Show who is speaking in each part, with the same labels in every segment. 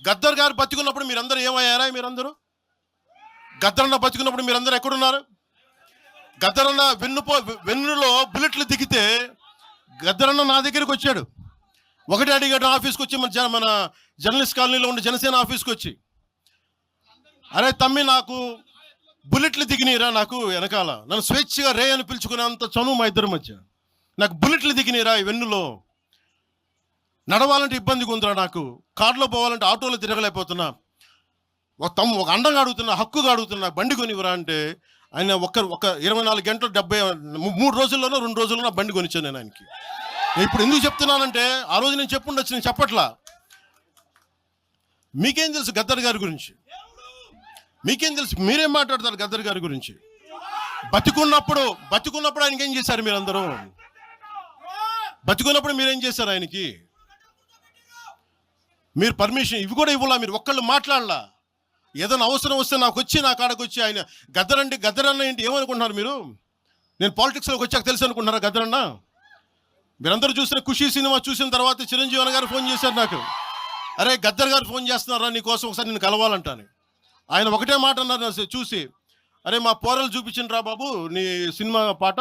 Speaker 1: గద్దర్ గారు బతికున్నప్పుడు మీరందరూ ఏమయ్యారా? మీరందరూ గద్దరన్న బతికున్నప్పుడు మీరందరూ ఎక్కడున్నారు? గద్దరన్న వెన్నులో బుల్లెట్లు దిగితే గద్దరన్న నా దగ్గరికి వచ్చాడు. ఒకటి అడిగాడు ఆఫీస్కి వచ్చి, మన జర్నలిస్ట్ కాలనీలో ఉండే జనసేన ఆఫీస్కి వచ్చి, అరే తమ్మి నాకు బుల్లెట్లు దిగినీరా, నాకు వెనకాల నన్ను స్వేచ్ఛగా రే అని పిలుచుకునేంత చనువు మా ఇద్దరి మధ్య, నాకు బుల్లెట్లు దిగినీరా ఈ వెన్నులో, నడవాలంటే ఇబ్బందిగా ఉందిరా, నాకు కార్లో పోవాలంటే ఆటోలో తిరగలేకపోతున్నా, ఒక అండంగా అడుగుతున్నా, హక్కుగా అడుగుతున్నా, బండి కొనివ్వరా అంటే ఆయన ఒక 24 గంటలు 3 రోజుల్లోనో 2 రోజుల్లోనో బండి కొనిచ్చాను నేను ఆయనకి. ఇప్పుడు ఎందుకు చెప్తున్నానంటే ఆ రోజు నేను చెప్పుండొచ్చు, నేను చెప్పట్లా. మీకేం తెలుసు గద్దర్ గారి గురించి? మీకేం తెలుసు? మీరేం మాట్లాడతారు గద్దర్ గారి గురించి? బతికున్నప్పుడు ఆయనకి ఏం చేశారు? మీరందరూ బతికున్నప్పుడు మీరేం చేశారు ఆయనకి? మీరు పర్మిషన్ ఇవి కూడా ఇవ్వాలా? మీరు ఒక్కళ్ళు మాట్లాడలా? ఏదైనా అవసరం వస్తే నాకు వచ్చి, నా కాడకు వచ్చి, ఆయన గద్దరన్న ఏంటి ఏమనుకుంటున్నారు మీరు? నేను పాలిటిక్స్లోకి వచ్చాక తెలుసు అనుకుంటున్నారా గద్దరన్న? మీరందరూ చూసిన ఖుషీ సినిమా చూసిన తర్వాత చిరంజీవి గారు ఫోన్ చేశారు నాకు, అరే గద్దర్ గారు ఫోన్ చేస్తున్నారా నీకోసం, ఒకసారి నేను కలవాలంటాను. ఆయన ఒకటే మాట అన్నారు చూసి, అరే మా పోరలు చూపించిండ్రా బాబు నీ సినిమా పాట,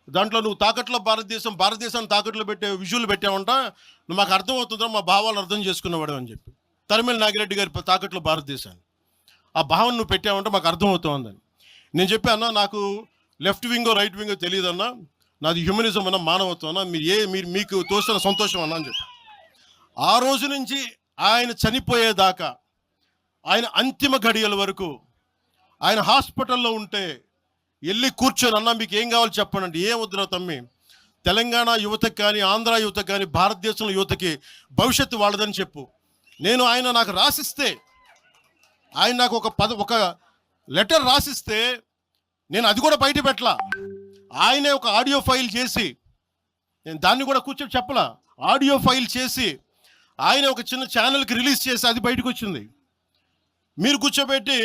Speaker 1: దాంట్లో నువ్వు తాకట్లో భారతదేశాన్ని తాకట్లో పెట్టే విజువల్ పెట్టావంట, నువ్వు మాకు అర్థమవుతుందా, మా భావాలు అర్థం చేసుకున్నవాడు అని చెప్పి. తరిమేల నాగిరెడ్డి గారి తాకట్లో భారతదేశాన్ని, ఆ భావన నువ్వు పెట్టావంటే మాకు అర్థమవుతుందని నేను చెప్పాను. నాకు లెఫ్ట్ వింగో రైట్ వింగో తెలియదన్నా, నాది హ్యూమనిజం అన్నా, మానవత్వం అన్నా, మీరు మీకు తోసిన సంతోషం అన్నా అని చెప్పి. ఆ రోజు నుంచి ఆయన చనిపోయేదాకా, ఆయన అంతిమ ఘడియల వరకు, ఆయన హాస్పిటల్లో ఉంటే వెళ్ళి కూర్చొని, అన్నా మీకు ఏం కావాలి చెప్పండి, ఏం వద్దురా తమ్మి, తెలంగాణ యువతకి కానీ ఆంధ్ర యువతకి కానీ భారతదేశంలో యువతకి భవిష్యత్తు వాళ్ళదని చెప్పు. ఆయన నాకు రాసిస్తే, ఆయన నాకు ఒక లెటర్ రాసిస్తే నేను అది కూడా బయట పెట్టలా. ఆయనే ఒక ఆడియో ఫైల్ చేసి, నేను దాన్ని కూడా కూర్చొని చెప్పలా, ఆడియో ఫైల్ చేసి ఆయన ఒక చిన్న ఛానల్కి రిలీజ్ చేసి అది బయటకు వచ్చింది. మీరు కూర్చోబెట్టి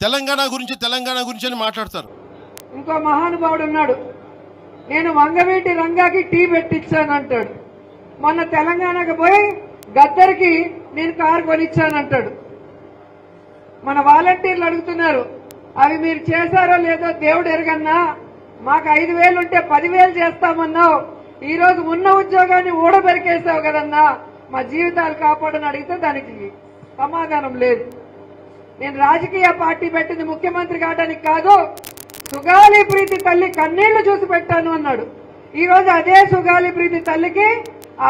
Speaker 1: తెలంగాణ గురించి అని మాట్లాడతారు.
Speaker 2: ఇంకో మహానుభావుడు ఉన్నాడు, నేను వంగవీటి రంగాకి టీ పెట్టించానంటాడు. మొన్న తెలంగాణకు పోయి గద్దర్కి నేను కారు కొనిచ్చానంటాడు. మన వాలంటీర్లు అడుగుతున్నారు, అవి మీరు చేశారో లేదో దేవుడు ఎరగన్నా, మాకు 5,000 ఉంటే 10,000 చేస్తామన్నావు, ఈరోజు ఉన్న ఉద్యోగాన్ని ఊడబెరికేసావు కదన్నా, మా జీవితాలు కాపాడని అడిగితే దానికి సమాధానం లేదు. నేను రాజకీయ పార్టీ పెట్టింది ముఖ్యమంత్రి కావడానికి కాదు, సుగాలి ప్రీతి తల్లి కన్నీళ్లు చూసి పెట్టాను అన్నాడు. ఈరోజు అదే సుగాలి ప్రీతి తల్లికి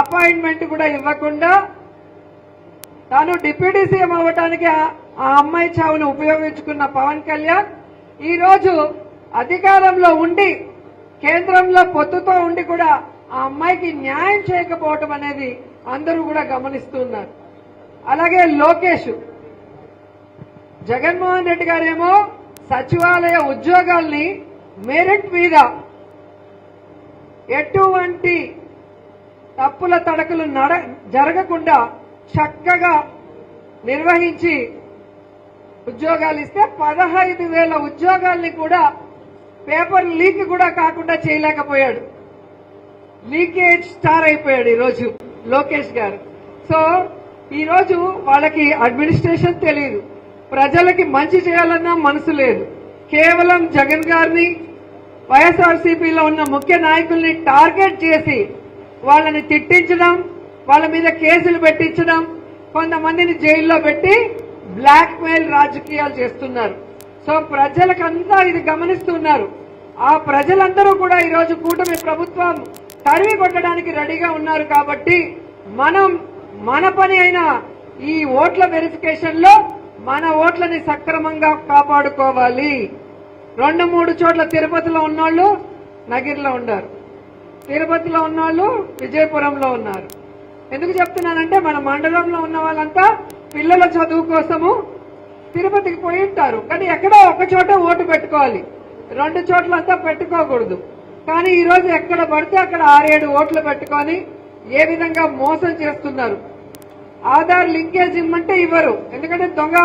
Speaker 2: అపాయింట్మెంట్ కూడా ఇవ్వకుండా తాను డిప్యూటీ సీఎం అవ్వటానికి ఆ అమ్మాయి చావును ఉపయోగించుకున్న పవన్ కళ్యాణ్ ఈరోజు అధికారంలో ఉండి, కేంద్రంలో పొత్తుతో ఉండి కూడా ఆ అమ్మాయికి న్యాయం చేయకపోవటం అనేది అందరూ కూడా గమనిస్తున్నారు. అలాగే లోకేష్, జగన్మోహన్ రెడ్డి గారేమో సచివాలయ ఉద్యోగాల్ని మెరిట్ మీద ఎటువంటి తప్పుల తడకలు జరగకుండా చక్కగా నిర్వహించి ఉద్యోగాలు ఇస్తే 15,000 ఉద్యోగాల్ని కూడా పేపర్ లీక్ కూడా కాకుండా చేయలేకపోయాడు. లీకేజ్ స్టార్ అయిపోయాడు ఈరోజు లోకేష్ గారు. సో ఈరోజు వాళ్ళకి అడ్మినిస్ట్రేషన్ తెలియదు, ప్రజలకి మంచి చేయాలన్నా మనసు లేదు. కేవలం జగన్ గారిని, వైఎస్ఆర్సీపీలో ఉన్న ముఖ్య నాయకుల్ని టార్గెట్ చేసి వాళ్ళని తిట్టించడం, వాళ్ళ మీద కేసులు పెట్టించడం, కొంతమందిని జైల్లో పెట్టి బ్లాక్ మెయిల్ రాజకీయాలు చేస్తున్నారు. సో ప్రజలకంతా ఇది గమనిస్తున్నారు. ఆ ప్రజలందరూ కూడా ఈరోజు కూటమి ప్రభుత్వం తరిమి కొట్టడానికి రెడీగా ఉన్నారు. కాబట్టి మన పని అయిన ఈ ఓట్ల వెరిఫికేషన్ లో మన ఓట్లని సక్రమంగా కాపాడుకోవాలి. 2-3 చోట్ల తిరుపతిలో ఉన్నోళ్ళు నగిరిలో ఉన్నారు, తిరుపతిలో ఉన్నోళ్ళు విజయపురంలో ఉన్నారు. ఎందుకు చెప్తున్నానంటే మన మండలంలో ఉన్న వాళ్ళంతా పిల్లల చదువు కోసము తిరుపతికి పోయి ఉంటారు. కానీ ఎక్కడో ఒక చోట ఓటు పెట్టుకోవాలి, 2 చోట్లంతా పెట్టుకోకూడదు. కానీ ఈరోజు ఎక్కడ పడితే అక్కడ 6-7 ఓట్లు పెట్టుకొని ఏ విధంగా మోసం చేస్తున్నారు. ఆధార్ లింకేజ్ ఇమ్మంటే ఇవ్వరు, ఎందుకంటే దొంగ